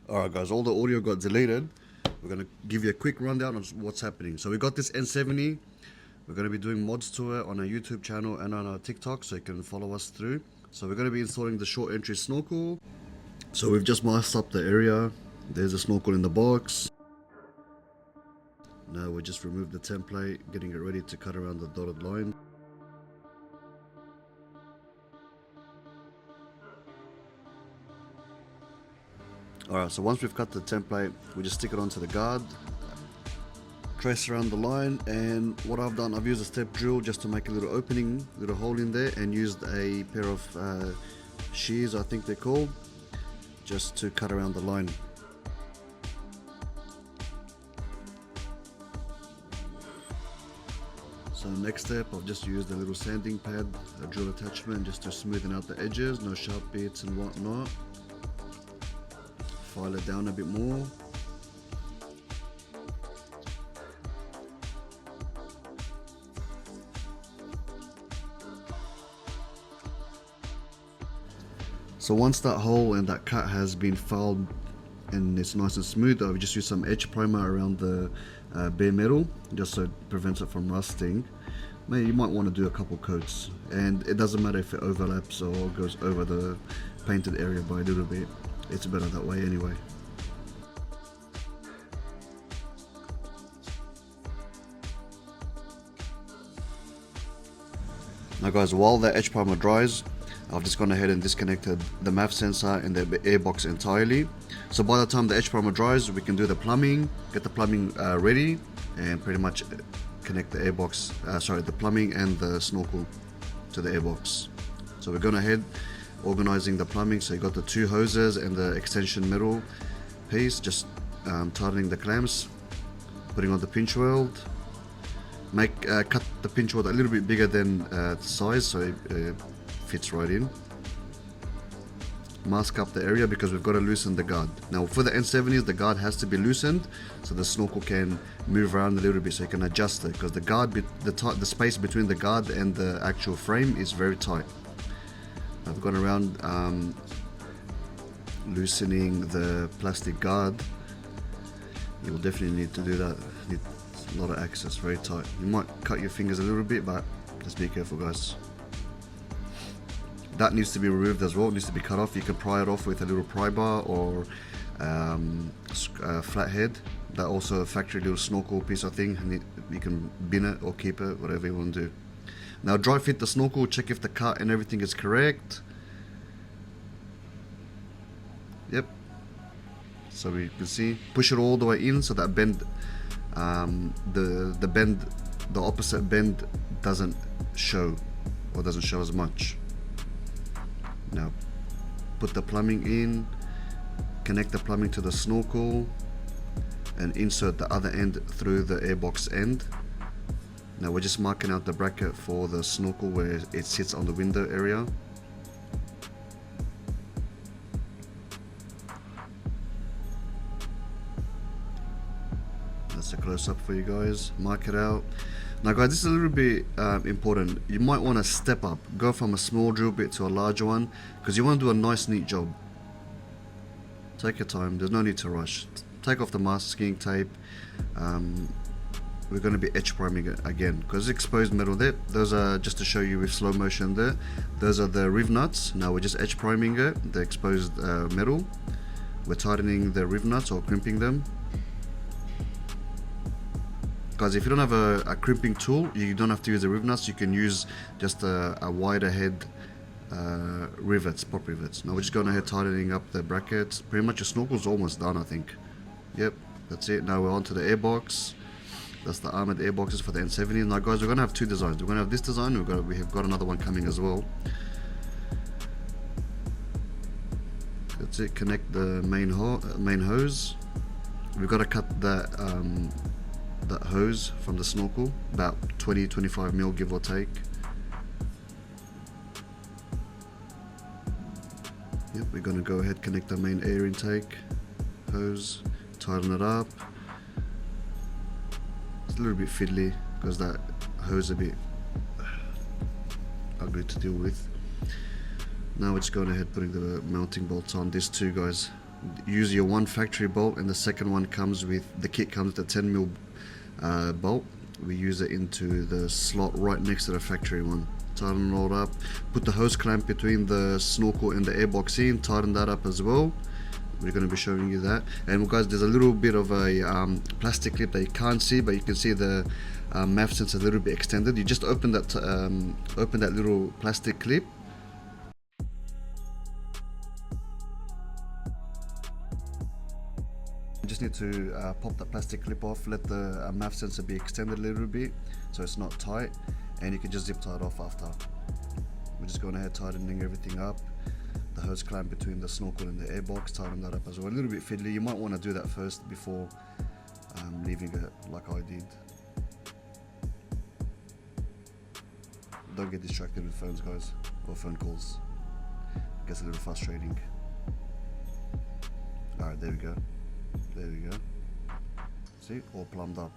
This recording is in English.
Alright guys, all the audio got deleted. We're going to give you a quick rundown of what's happening. So we got this N70. We're going to be doing mods to it on our YouTube channel and on our TikTok, so you can follow us through. So we're going to be installing the short entry snorkel. So we've just masked up the area. There's a snorkel in the box. Now we just removed the template, getting it ready to cut around the dotted line. Alright, so once we've cut the template, we just stick it onto the guard, trace around the line, and what I've done, I've used a step drill just to make a little opening, little hole in there, and used a pair of shears, I think they're called, just to cut around the line. So next step, I've just used a little sanding pad, a drill attachment, just to smoothen out the edges, no sharp bits and whatnot. File it down a bit more. So once that hole and that cut has been filed and it's nice and smooth, I've just used some edge primer around the bare metal just so it prevents it from rusting. Maybe you might want to do a couple coats, and it doesn't matter if it overlaps or goes over the painted area by a little bit. It's better that way anyway. Now guys, while the edge primer dries, I've just gone ahead and disconnected the MAF sensor and the airbox entirely. So by the time the edge primer dries, we can do the plumbing, get the plumbing ready, and pretty much connect the airbox, the plumbing and the snorkel to the airbox. So we're going ahead organizing the plumbing. So you got the two hoses and the extension metal piece, just tightening the clamps, putting on the pinch weld. Cut the pinch weld a little bit bigger than the size so it fits right in. Mask up the area because we've got to loosen the guard. Now for the N70s, the guard has to be loosened so the snorkel can move around a little bit, so you can adjust it, because the guard, the space between the guard and the actual frame is very tight. I've gone around loosening the plastic guard. You will definitely need to do that. Need a lot of access, very tight. You might cut your fingers a little bit, but just be careful guys. That needs to be removed as well, it needs to be cut off. You can pry it off with a little pry bar or flathead. That also a factory little snorkel piece of thing. You can bin it or keep it, whatever you want to do. Now dry fit the snorkel, check if the cut and everything is correct. Yep. So we can see, push it all the way in so that bend, the opposite bend doesn't show, or doesn't show as much. Now put the plumbing in, connect the plumbing to the snorkel, and insert the other end through the airbox end. Now we're just marking out the bracket for the snorkel where it sits on the window area. That's a close-up for you guys. Mark it out. Now guys, this is a little bit important. You might want to step up, go from a small drill bit to a larger one, because you want to do a nice neat job. Take your time, there's no need to rush. Take off the masking tape. We're going to be edge priming it again because it's exposed metal there. Those are, just to show you with slow motion there, those are the riv nuts. Now we're just edge priming it, the exposed metal. We're tightening the riv nuts or crimping them. Guys, if you don't have a crimping tool, you don't have to use the riv nuts. You can use just a wider head rivets, pop rivets. Now we're just going ahead tightening up the brackets. Pretty much your snorkel's almost done, I think. Yep, that's it. Now we're on to the airbox. That's the armored airboxes for the N70. Now guys, we're going to have two designs. We're going to have this design, we have got another one coming as well. That's it, connect the main hose. We've got to cut that hose from the snorkel, about 20-25 mil give or take. Yep, we're going to go ahead, connect the main air intake hose, tighten it up. It's a little bit fiddly because that hose is a bit ugly to deal with. Now we're just going ahead putting the mounting bolts on. These two guys, use your one factory bolt, and the second one comes with the kit comes with a 10mm bolt. We use it into the slot right next to the factory one. Tighten it all up, put the hose clamp between the snorkel and the airbox in, tighten that up as well. We're going to be showing you that. And guys, there's a little bit of a plastic clip that you can't see, but you can see the MAF sensor a little bit extended. You just open that little plastic clip. You just need to pop that plastic clip off, let the MAF sensor be extended a little bit so it's not tight, and you can just zip tie it off after. We're just going ahead tightening everything up. The hose clamp between the snorkel and the airbox, tighten that up as well. A little bit fiddly, you might want to do that first before leaving it like I did. Don't get distracted with phones, guys, or phone calls. It gets a little frustrating. Alright, there we go. There we go. See, all plumbed up.